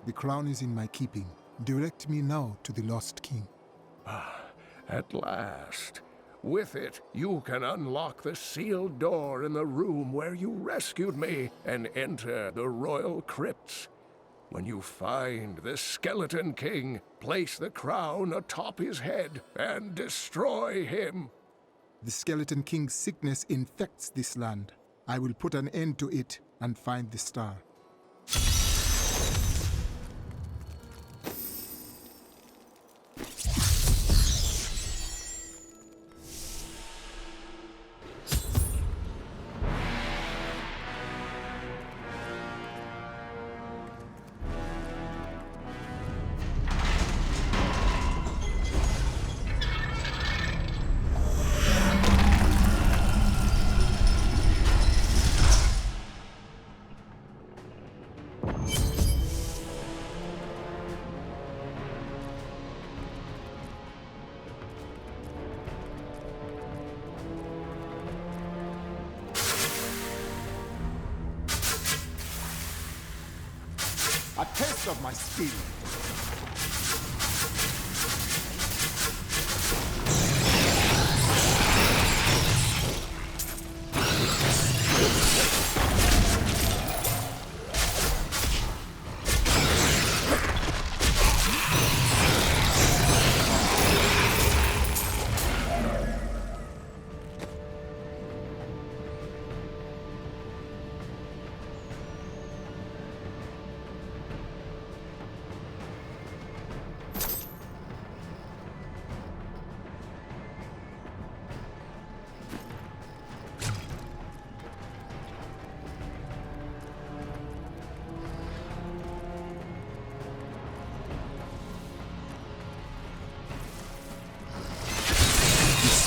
The crown is in my keeping. Direct me now to the lost king. At last. With it, you can unlock the sealed door in the room where you rescued me and enter the royal crypts. When you find the Skeleton King, place the crown atop his head and destroy him. The Skeleton King's sickness infects this land. I will put an end to it and find the star. A taste of my spirit.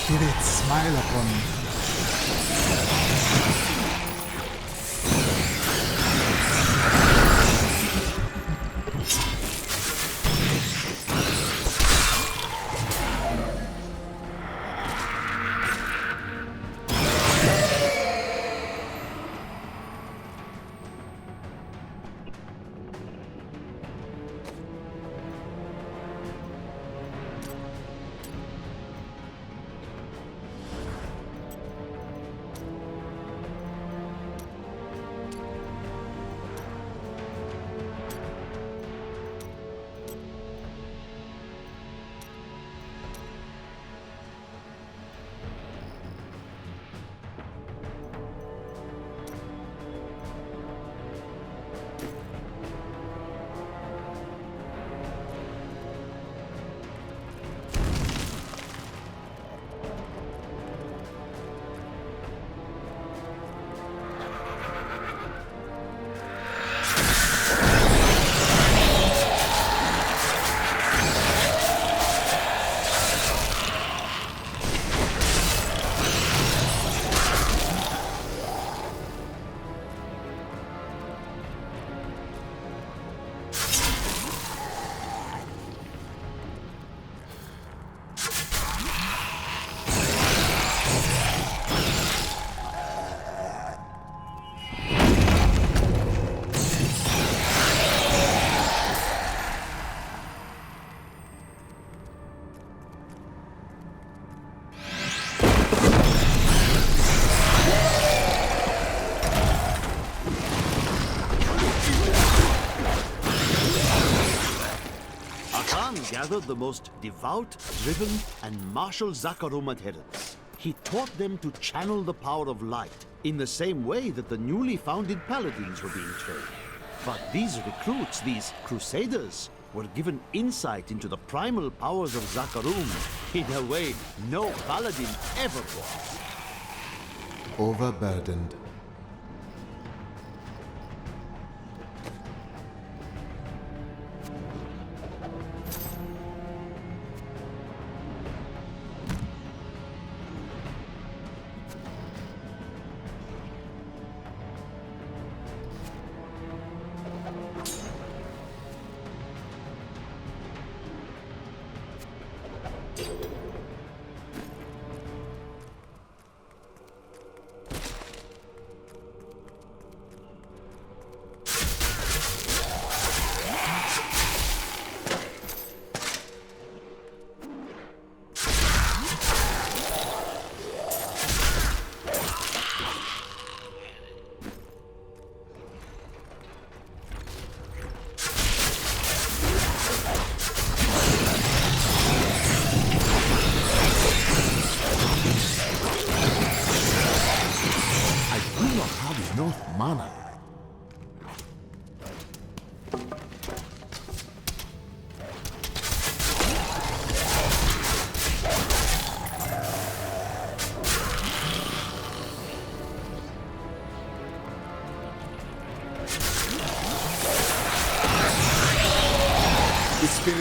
Spirit, smile upon me. Gathered the most devout, driven, and martial Zakarum adherents. He taught them to channel the power of light in the same way that the newly founded paladins were being trained. But these recruits, these crusaders, were given insight into the primal powers of Zakarum in a way no paladin ever was. Overburdened.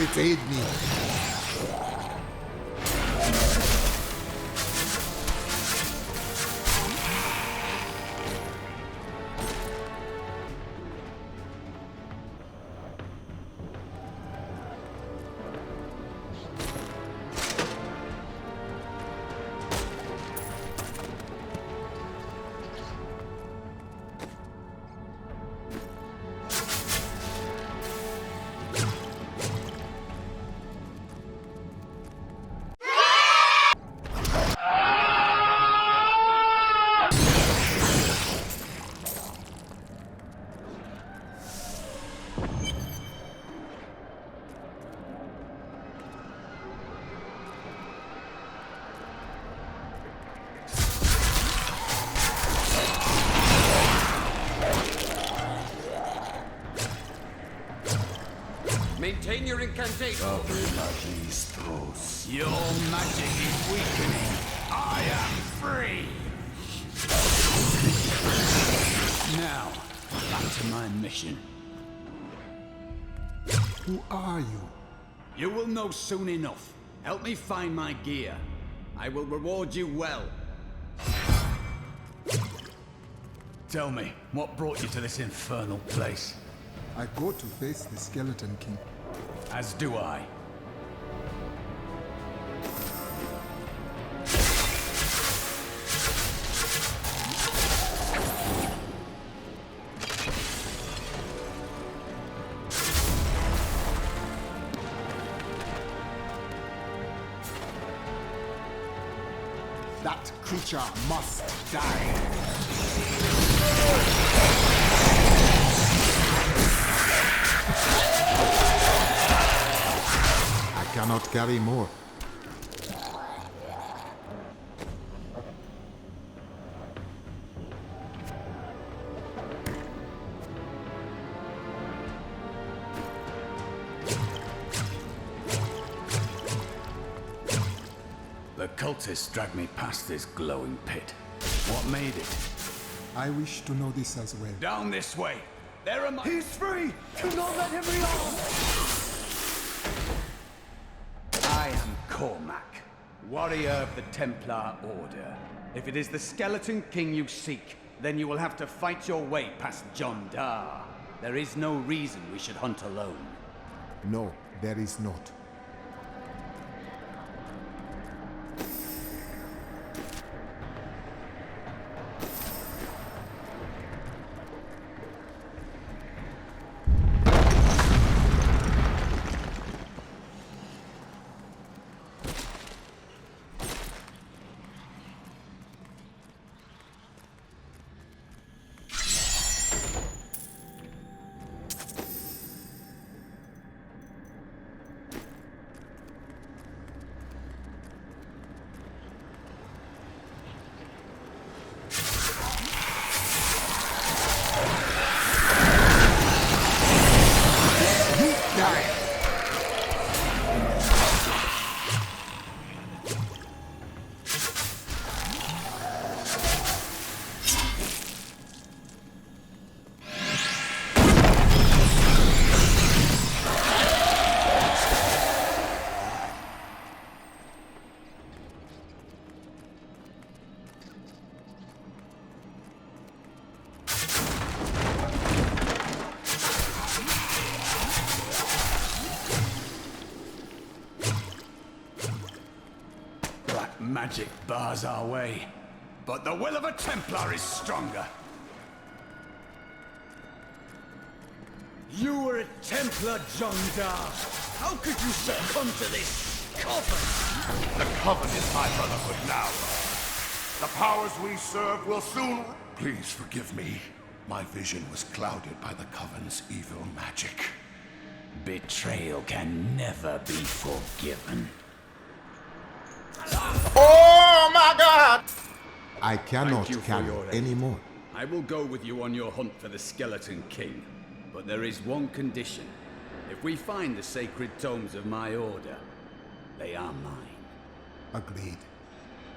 spirits aid me. Maintain your incantation. Your magic is weakening. I am free. Now, back to my mission. Who are you? You will know soon enough. Help me find my gear. I will reward you well. Tell me, what brought you to this infernal place? I go to face the Skeleton King. As do I. That creature must die. I cannot carry more. The cultists dragged me past this glowing pit. What made it? I wish to know this as well. Down this way. There are my... He's free! Do not let him be off! I am Cormac, warrior of the Templar Order. If it is the Skeleton King you seek, then you will have to fight your way past John Dar. There is no reason we should hunt alone. No, there is not. Magic bars our way, but the will of a Templar is stronger. You were a Templar, John Dar. How could you succumb to this coven? The Coven is my brotherhood now. The powers we serve will soon... Please forgive me. My vision was clouded by the Coven's evil magic. Betrayal can never be forgiven. Oh my God! I cannot Thank you for carry your aid. anymore. I will go with you on your hunt for the Skeleton King, but there is one condition. If we find the sacred tomes of my order, they are mine. Agreed.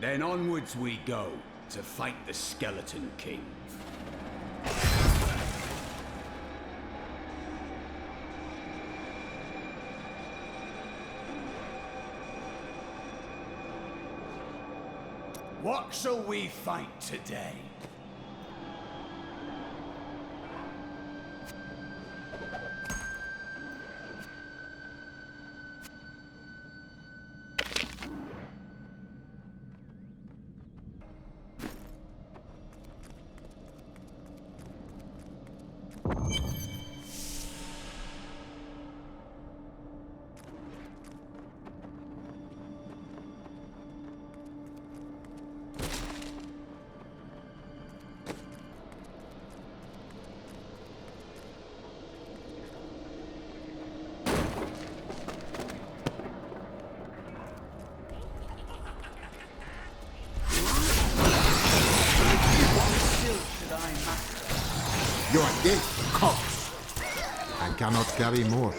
Then onwards we go to fight the Skeleton King. What shall we fight today? Your gate comes. I cannot carry more.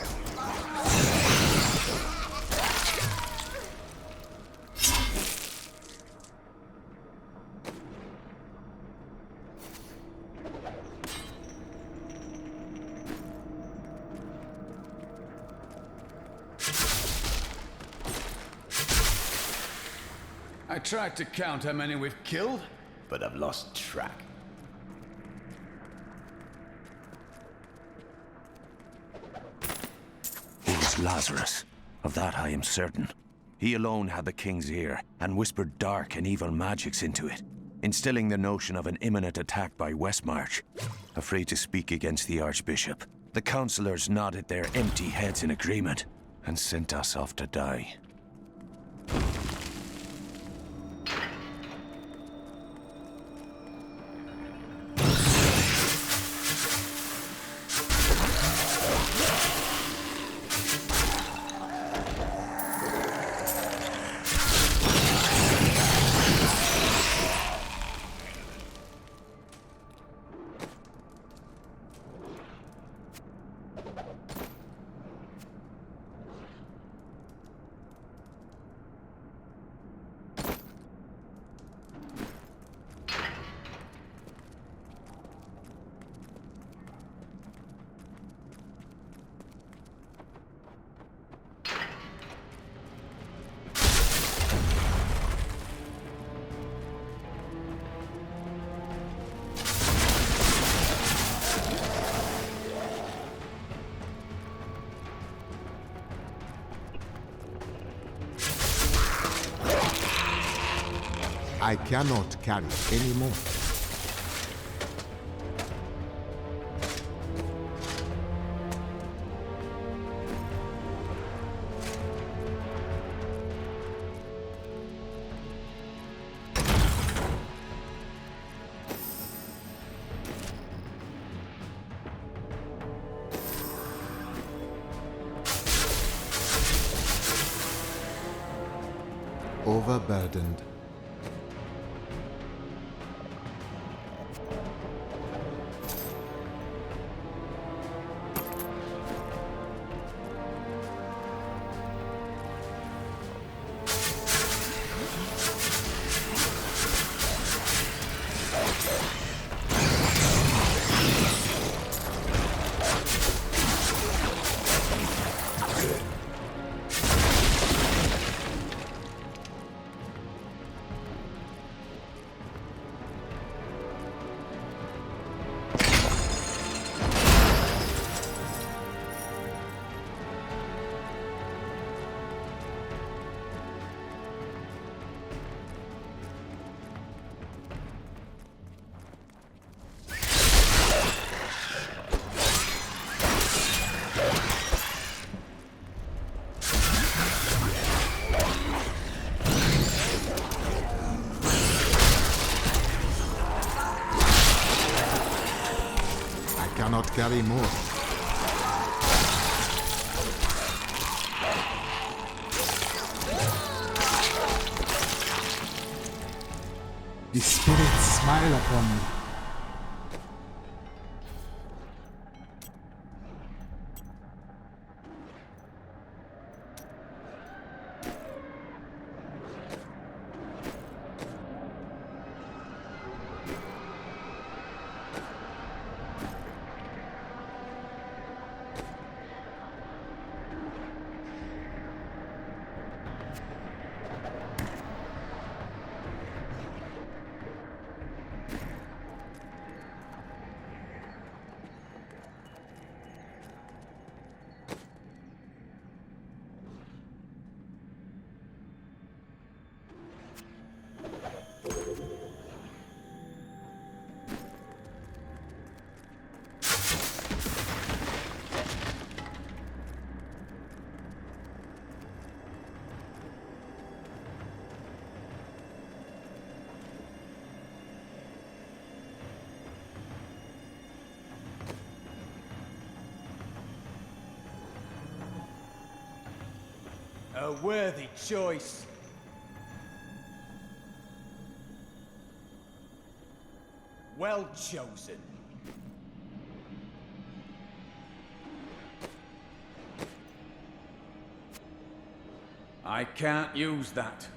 I tried to count how many we've killed, but I've lost track. It was Lazarus. Of that I am certain. He alone had the king's ear, and whispered dark and evil magics into it, instilling the notion of an imminent attack by Westmarch. Afraid to speak against the Archbishop, the councillors nodded their empty heads in agreement, and sent us off to die. I cannot carry any more. Overburdened. Cannot carry more. The spirits smile upon me. A worthy choice. Well chosen. I can't use that.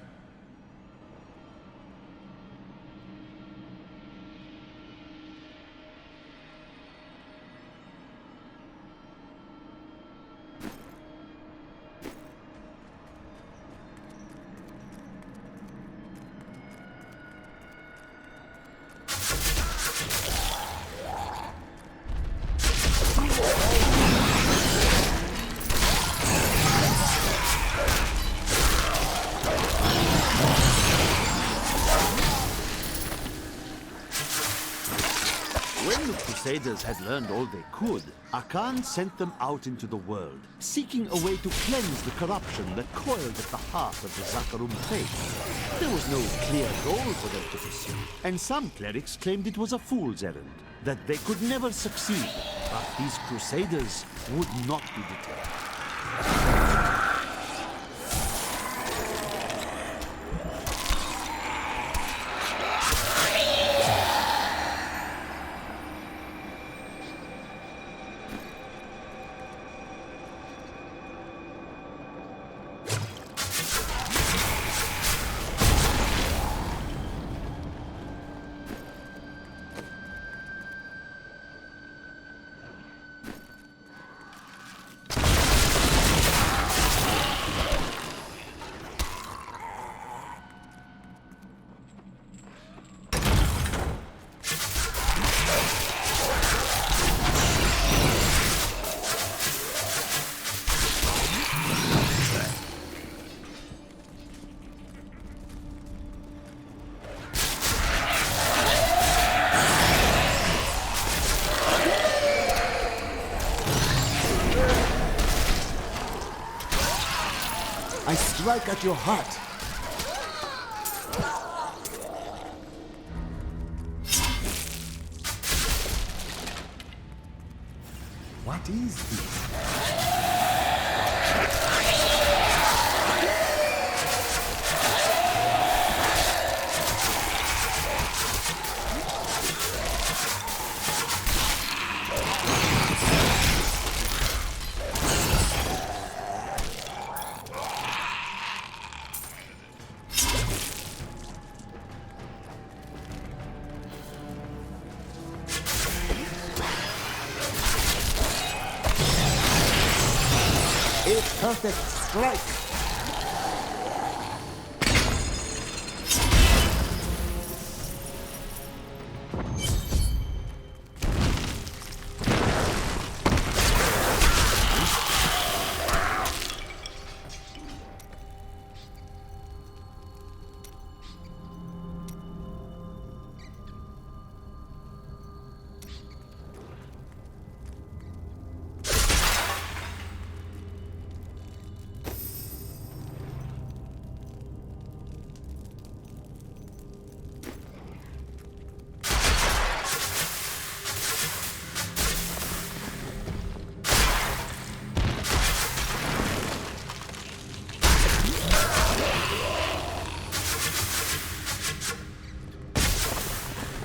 When the Crusaders had learned all they could, Akan sent them out into the world, seeking a way to cleanse the corruption that coiled at the heart of the Zakarum faith. There was no clear goal for them to pursue, and some clerics claimed it was a fool's errand, that they could never succeed. But these Crusaders would not be deterred. I strike at your heart. What is this? A perfect strike.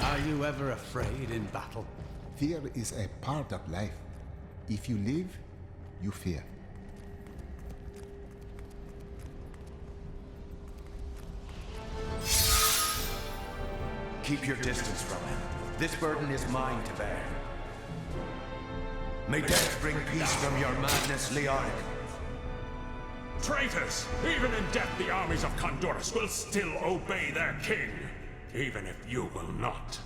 Are you ever afraid in battle? Fear is a part of life. If you live, you fear. Keep your distance from him. This burden is mine to bear. May death bring peace from your madness, Leoric. Traitors! Even in death, the armies of Condorus will still obey their king, even if you will not.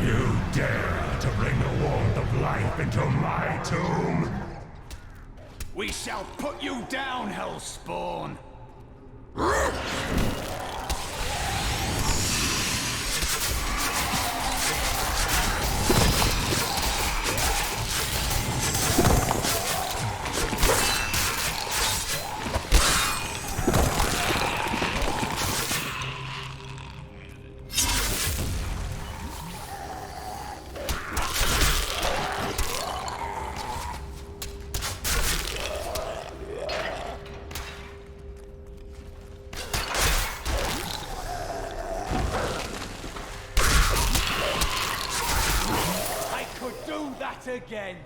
You dare to bring the warmth of life into my tomb? We shall put you down, Hellspawn! again.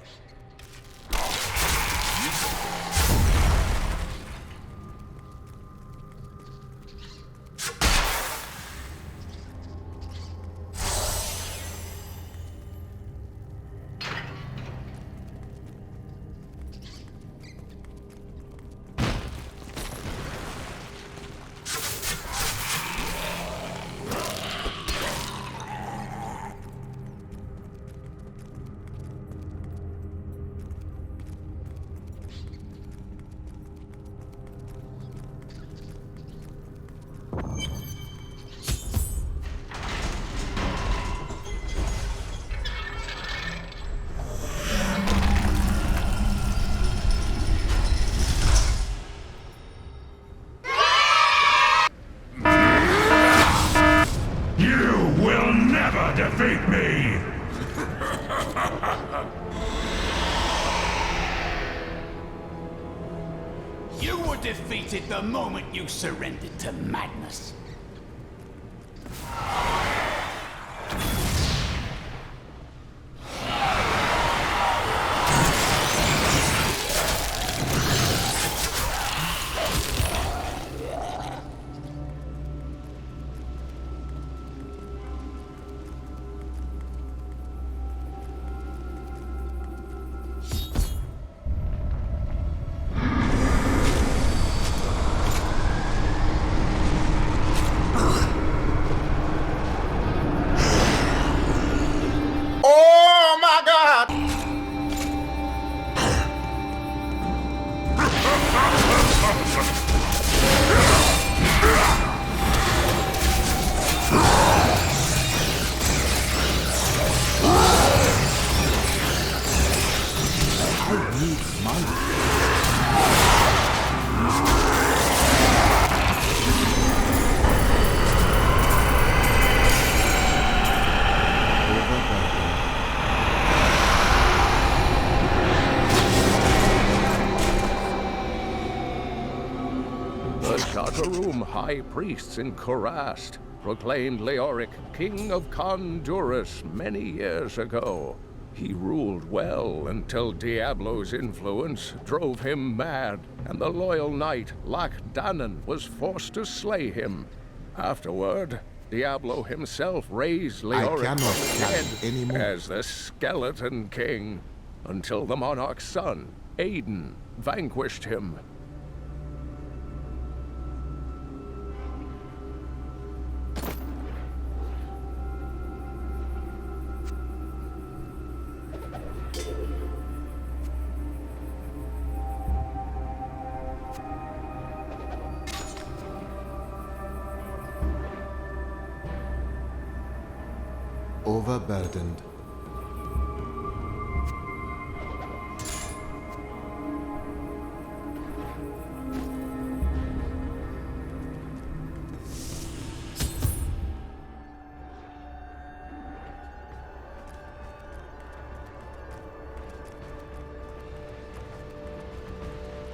Defeat me! You were defeated the moment you surrendered to madness. Oh my God! I need money. The Shakarum high priests in Kurast proclaimed Leoric king of Honduras many years ago. He ruled well until Diablo's influence drove him mad, and the loyal knight Lac Danan was forced to slay him. Afterward, Diablo himself raised Leoric cannot from the stand dead anymore. as the Skeleton King, until the monarch's son, Aiden, vanquished him. Overburdened.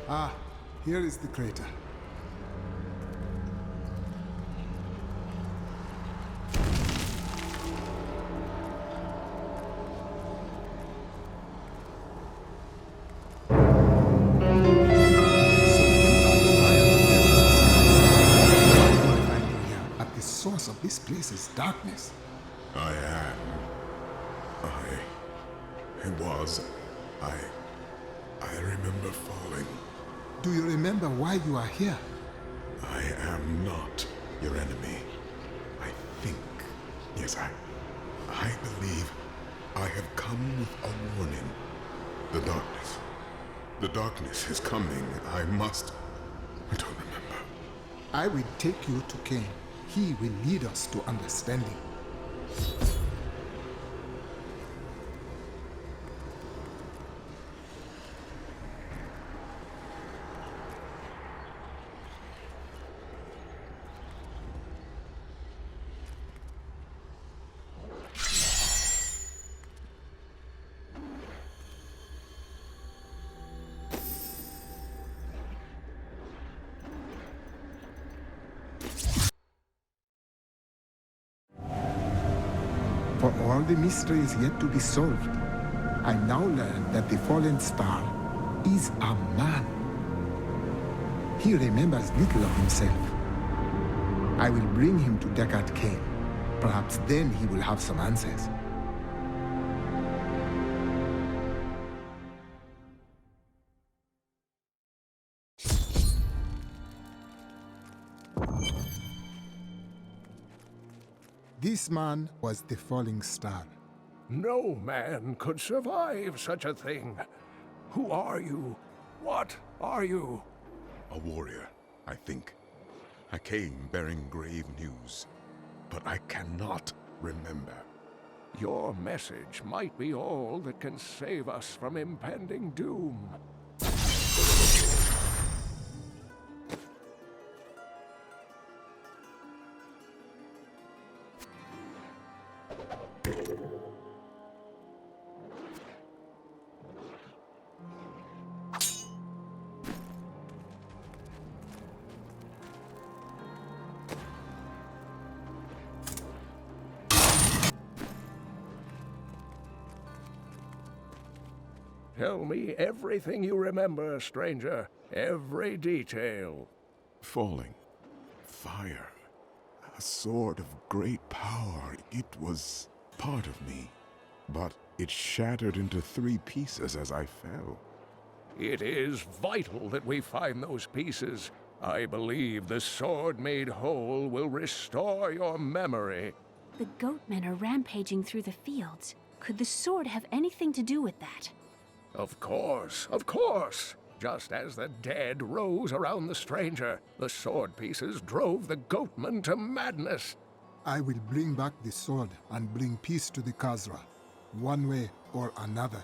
Ah, here is the crater. At the source of this place is darkness. I am. I remember falling. Do you remember why you are here? I am not your enemy. I think. Yes, I believe I have come with a warning. The darkness. The darkness is coming. I don't remember. I will take you to Cain. He will lead us to understanding. For all the mysteries yet to be solved, I now learn that the fallen star is a man. He remembers little of himself. I will bring him to Deckard Cain. Perhaps then he will have some answers. This man was the falling star. No man could survive such a thing. Who are you? What are you? A warrior, I think. I came bearing grave news, but I cannot remember. Your message might be all that can save us from impending doom. Tell me everything you remember, stranger. Every detail. Falling. Fire. A sword of great power. It was part of me. But it shattered into 3 pieces as I fell. It is vital that we find those pieces. I believe the sword made whole will restore your memory. The goatmen are rampaging through the fields. Could the sword have anything to do with that? Of course, of course. Just as the dead rose around the stranger, the sword pieces drove the goatmen to madness. I will bring back the sword and bring peace to the Khazra, one way or another.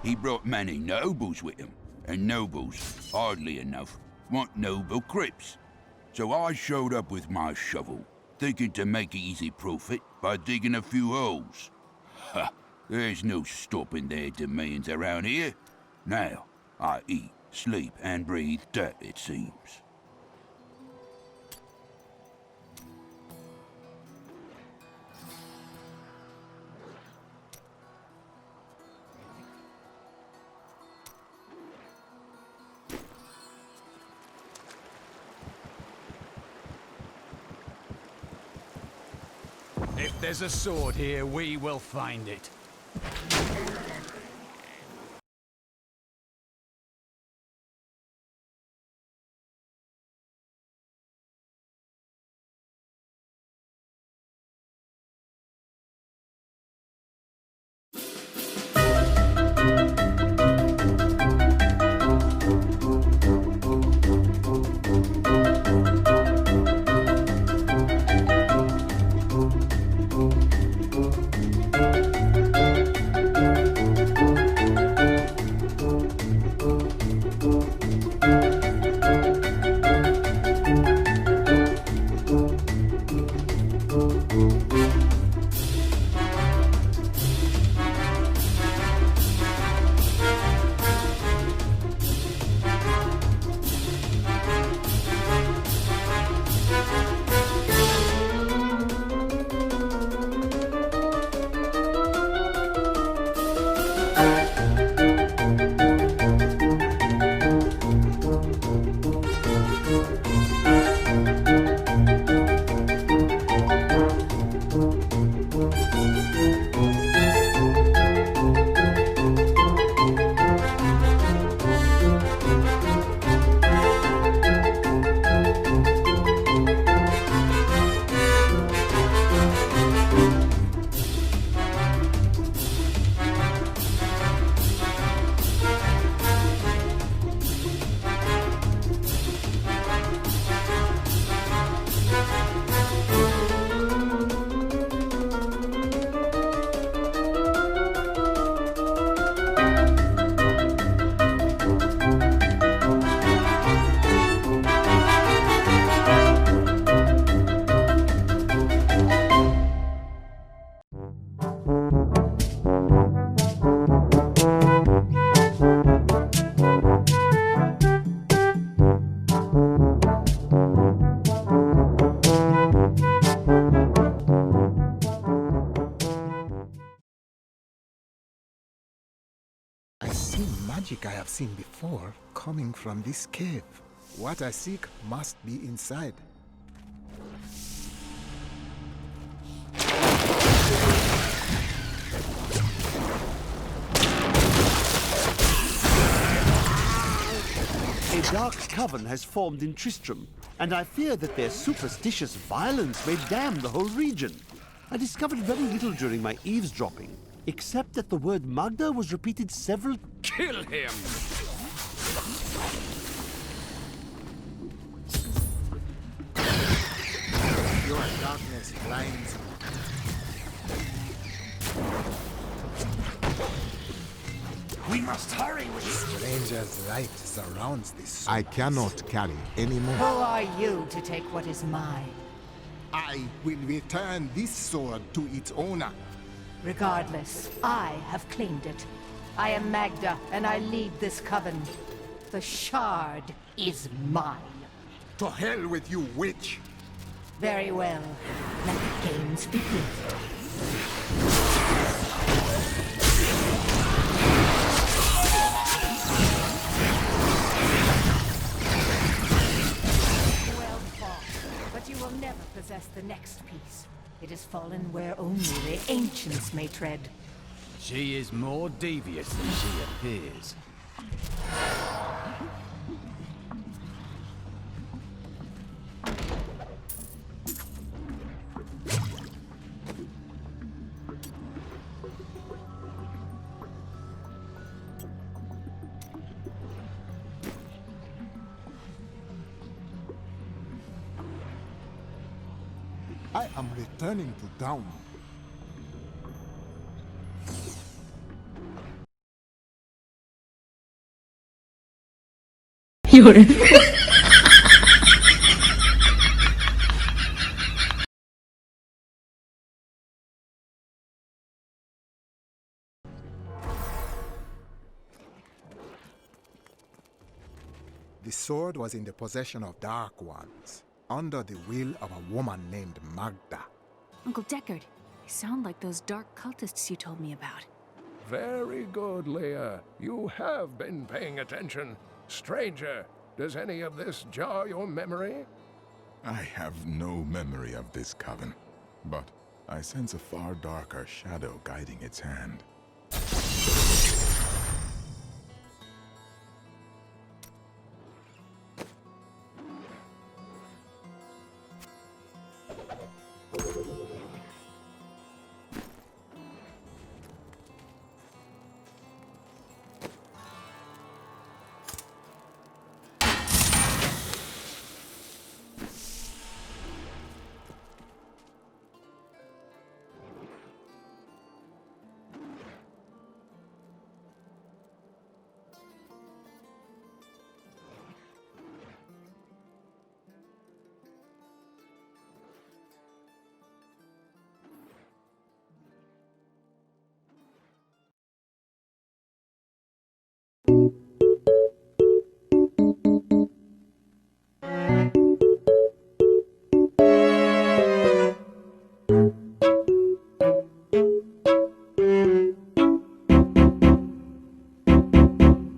He brought many nobles with him, and nobles, oddly enough, want noble crypts. So I showed up with my shovel, thinking to make easy profit by digging a few holes. Ha! There's no stopping their demands around here. Now, I eat, sleep, and breathe dirt, it seems. If there's a sword here, we will find it. magic I have seen before coming from this cave. What I seek must be inside. A dark coven has formed in Tristram, and I fear that their superstitious violence may damn the whole region. I discovered very little during my eavesdropping, except that the word Magda was repeated several... Kill him! Your darkness blinds me. We must hurry with Stranger's light surrounds this sword. I cannot carry anymore. Who are you to take what is mine? I will return this sword to its owner. Regardless, I have claimed it. I am Magda, and I lead this coven. The shard is mine. To hell with you, witch! Very well. Let the games begin. Well fought, but you will never possess the next piece. It has fallen where only the ancients may tread. She is more devious than she appears. I am returning to town. The sword was in the possession of Dark Ones, under the will of a woman named Magda. Uncle Deckard, they sound like those dark cultists you told me about. Very good, Leah. You have been paying attention. Stranger, does any of this jar your memory? I have no memory of this coven, but I sense a far darker shadow guiding its hand.